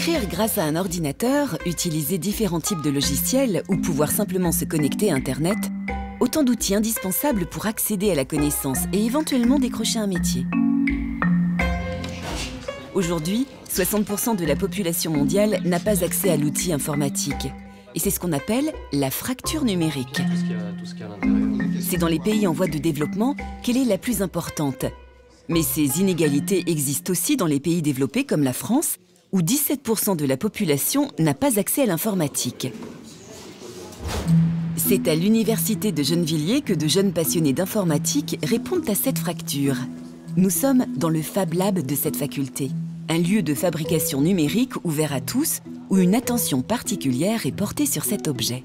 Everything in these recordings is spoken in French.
Écrire grâce à un ordinateur, utiliser différents types de logiciels ou pouvoir simplement se connecter à Internet, autant d'outils indispensables pour accéder à la connaissance et éventuellement décrocher un métier. Aujourd'hui, 60% de la population mondiale n'a pas accès à l'outil informatique. Et c'est ce qu'on appelle la fracture numérique. C'est dans les pays en voie de développement qu'elle est la plus importante. Mais ces inégalités existent aussi dans les pays développés comme la France, où 17% de la population n'a pas accès à l'informatique. C'est à l'université de Gennevilliers que de jeunes passionnés d'informatique répondent à cette fracture. Nous sommes dans le Fab Lab de cette faculté, un lieu de fabrication numérique ouvert à tous, où une attention particulière est portée sur cet objet.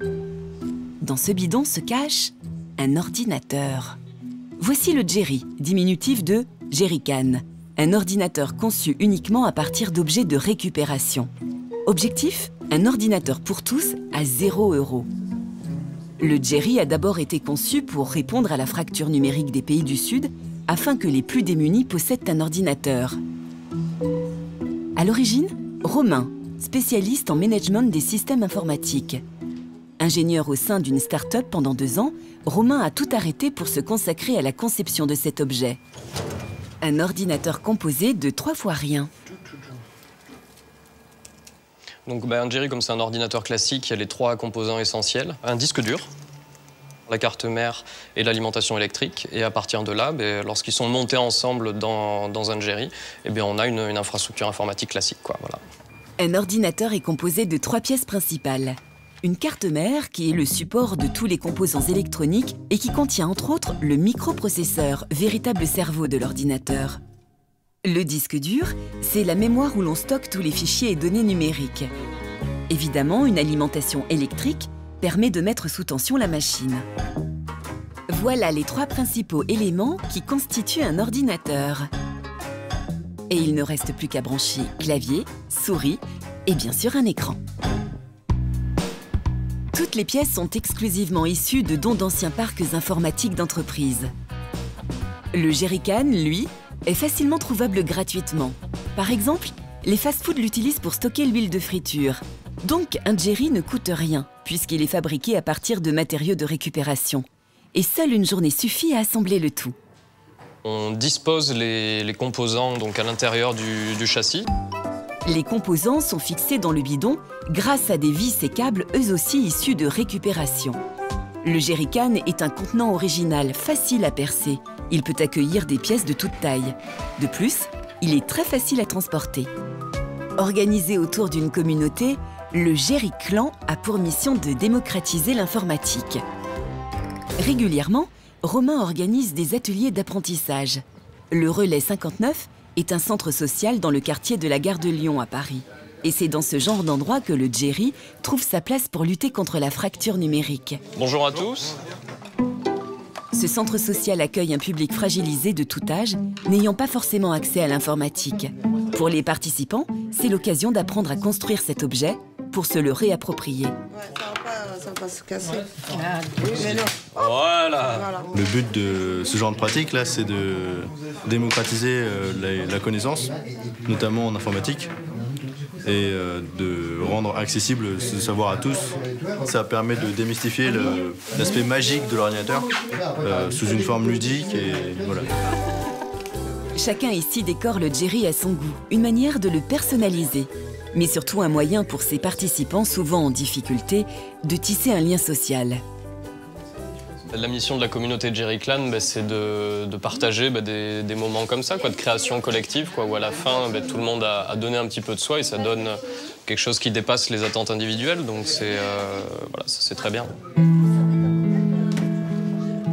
Dans ce bidon se cache un ordinateur. Voici le Jerry, diminutif de Jerrycan, un ordinateur conçu uniquement à partir d'objets de récupération. Objectif, un ordinateur pour tous à 0 €. Le Jerry a d'abord été conçu pour répondre à la fracture numérique des pays du Sud, afin que les plus démunis possèdent un ordinateur. À l'origine, Romain, spécialiste en management des systèmes informatiques. Ingénieur au sein d'une start-up pendant 2 ans, Romain a tout arrêté pour se consacrer à la conception de cet objet. Un ordinateur composé de 3 fois rien. Donc un Jerry, comme c'est un ordinateur classique, il y a les 3 composants essentiels. Un disque dur, la carte mère et l'alimentation électrique. Et à partir de là, lorsqu'ils sont montés ensemble dans un Jerry, on a une infrastructure informatique classique, quoi, voilà. Un ordinateur est composé de 3 pièces principales. Une carte mère qui est le support de tous les composants électroniques et qui contient entre autres le microprocesseur, véritable cerveau de l'ordinateur. Le disque dur, c'est la mémoire où l'on stocke tous les fichiers et données numériques. Évidemment, une alimentation électrique permet de mettre sous tension la machine. Voilà les 3 principaux éléments qui constituent un ordinateur. Et il ne reste plus qu'à brancher clavier, souris et bien sûr un écran. Toutes les pièces sont exclusivement issues de dons d'anciens parcs informatiques d'entreprise. Le Jerrycan, lui, est facilement trouvable gratuitement. Par exemple, les fast-foods l'utilisent pour stocker l'huile de friture. Donc, un Jerry ne coûte rien, puisqu'il est fabriqué à partir de matériaux de récupération. Et seule une journée suffit à assembler le tout. On dispose les composants donc, à l'intérieur du châssis. Les composants sont fixés dans le bidon grâce à des vis et câbles eux aussi issus de récupération. Le Jerrycan est un contenant original, facile à percer. Il peut accueillir des pièces de toute taille. De plus, il est très facile à transporter. Organisé autour d'une communauté, le Jerry Clan a pour mission de démocratiser l'informatique. Régulièrement, Romain organise des ateliers d'apprentissage. Le Relais 59 est un centre social dans le quartier de la gare de Lyon à Paris. Et c'est dans ce genre d'endroit que le Jerry trouve sa place pour lutter contre la fracture numérique. Bonjour à tous. Ce centre social accueille un public fragilisé de tout âge, n'ayant pas forcément accès à l'informatique. Pour les participants, c'est l'occasion d'apprendre à construire cet objet pour se le réapproprier. Ça va pas se casser. Voilà. Le but de ce genre de pratique là, c'est de démocratiser la connaissance, notamment en informatique, et de rendre accessible ce savoir à tous. Ça permet de démystifier l'aspect magique de l'ordinateur sous une forme ludique et voilà. Chacun ici décore le Jerry à son goût, une manière de le personnaliser, mais surtout un moyen pour ses participants, souvent en difficulté, de tisser un lien social. La mission de la communauté Jerry Clan, c'est de partager des moments comme ça, de création collective, où à la fin, tout le monde a donné un petit peu de soi et ça donne quelque chose qui dépasse les attentes individuelles. Donc c'est très bien.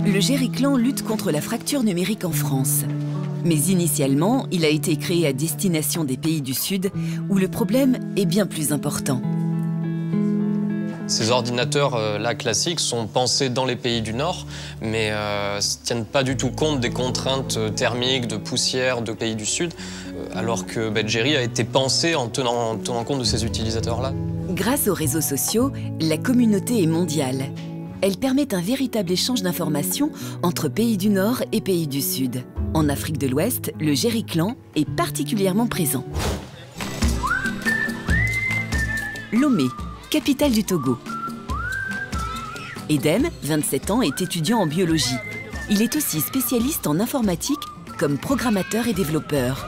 Le Jerry Clan lutte contre la fracture numérique en France. Mais initialement, il a été créé à destination des pays du Sud, où le problème est bien plus important. Ces ordinateurs-là classiques sont pensés dans les pays du Nord, mais ne tiennent pas du tout compte des contraintes thermiques, de poussière de pays du Sud, alors que Jerry a été pensé en tenant compte de ces utilisateurs-là. Grâce aux réseaux sociaux, la communauté est mondiale. Elle permet un véritable échange d'informations entre pays du Nord et pays du Sud. En Afrique de l'Ouest, le Jerry Clan est particulièrement présent. Lomé, capitale du Togo. Edem, 27 ans, est étudiant en biologie. Il est aussi spécialiste en informatique comme programmateur et développeur.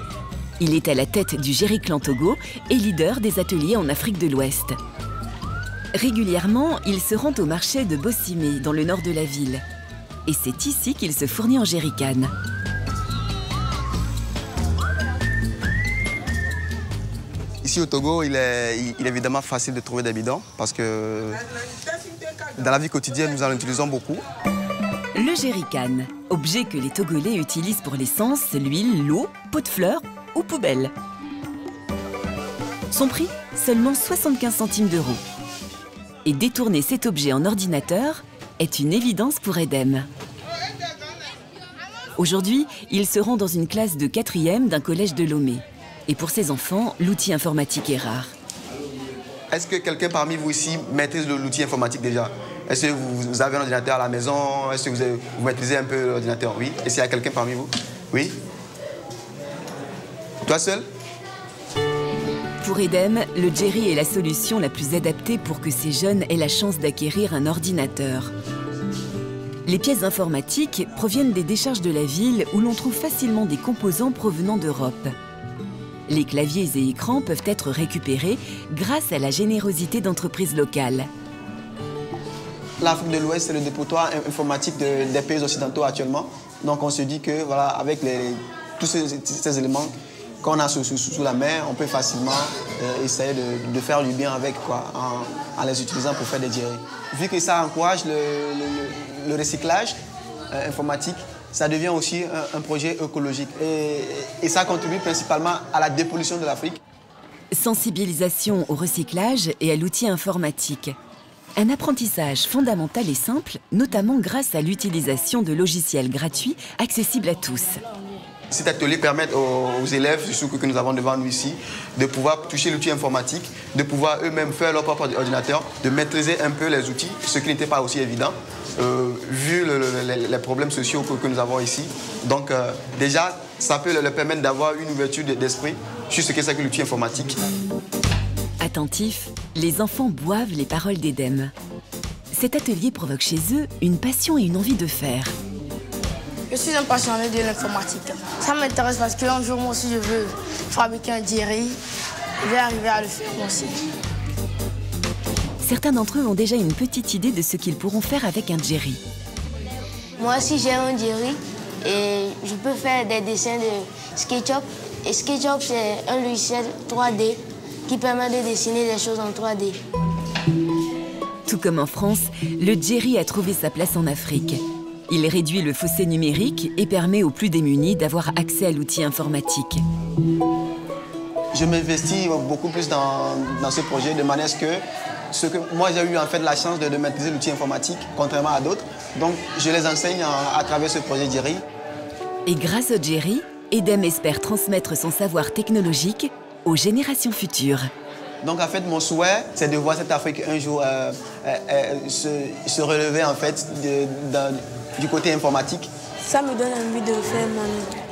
Il est à la tête du Gériclan Togo et leader des ateliers en Afrique de l'Ouest. Régulièrement, il se rend au marché de Bossimé, dans le nord de la ville. Et c'est ici qu'il se fournit en jerrycan. Ici au Togo, il est évidemment facile de trouver des bidons parce que dans la vie quotidienne, nous en utilisons beaucoup. Le jerrycan, objet que les Togolais utilisent pour l'essence, l'huile, l'eau, pot de fleurs ou poubelle. Son prix, seulement 75 centimes d'euros. Et détourner cet objet en ordinateur est une évidence pour Edem. Aujourd'hui, il se rend dans une classe de 4e d'un collège de Lomé. Et pour ses enfants, l'outil informatique est rare. Est-ce que quelqu'un parmi vous ici maîtrise l'outil informatique déjà? Est-ce que vous avez un ordinateur à la maison? Est-ce que vous maîtrisez un peu l'ordinateur? Oui. Est-ce qu'il y a quelqu'un parmi vous? Oui. Toi seul? Pour Edem, le jerry est la solution la plus adaptée pour que ces jeunes aient la chance d'acquérir un ordinateur. Les pièces informatiques proviennent des décharges de la ville où l'on trouve facilement des composants provenant d'Europe. Les claviers et écrans peuvent être récupérés grâce à la générosité d'entreprises locales. L'Afrique de l'Ouest, c'est le dépotoir informatique des pays occidentaux actuellement. Donc on se dit que voilà, avec tous ces éléments qu'on a sous la main, on peut facilement essayer de faire du bien avec, quoi, en les utilisant pour faire des jerry. Vu que ça encourage le recyclage informatique, ça devient aussi un projet écologique. Et ça contribue principalement à la dépollution de l'Afrique. Sensibilisation au recyclage et à l'outil informatique. Un apprentissage fondamental et simple, notamment grâce à l'utilisation de logiciels gratuits accessibles à tous. Cet atelier permet aux élèves, surtout que nous avons devant nous ici, de pouvoir toucher l'outil informatique, de pouvoir eux-mêmes faire leur propre ordinateur, de maîtriser un peu les outils, ce qui n'était pas aussi évident, vu les problèmes sociaux que nous avons ici. Donc déjà, ça peut leur permettre d'avoir une ouverture d'esprit sur ce qu'est que l'outil informatique. Attentifs, les enfants boivent les paroles d'Edem. Cet atelier provoque chez eux une passion et une envie de faire. Je suis un passionné de l'informatique. Ça m'intéresse parce qu'un jour, moi aussi, je veux fabriquer un jerry. Je vais arriver à le faire moi aussi. Certains d'entre eux ont déjà une petite idée de ce qu'ils pourront faire avec un jerry. Moi aussi, j'ai un jerry et je peux faire des dessins de SketchUp. Et SketchUp, c'est un logiciel 3D qui permet de dessiner des choses en 3D. Tout comme en France, le jerry a trouvé sa place en Afrique. Il réduit le fossé numérique et permet aux plus démunis d'avoir accès à l'outil informatique. Je m'investis beaucoup plus dans ce projet de manière à ce que moi j'ai eu en fait la chance de maîtriser l'outil informatique, contrairement à d'autres. Donc je les enseigne à travers ce projet Jerry. Et grâce au jerry, Edem espère transmettre son savoir technologique aux générations futures. Donc en fait mon souhait c'est de voir cette Afrique un jour se relever en fait du côté informatique. Ça me donne envie de faire mon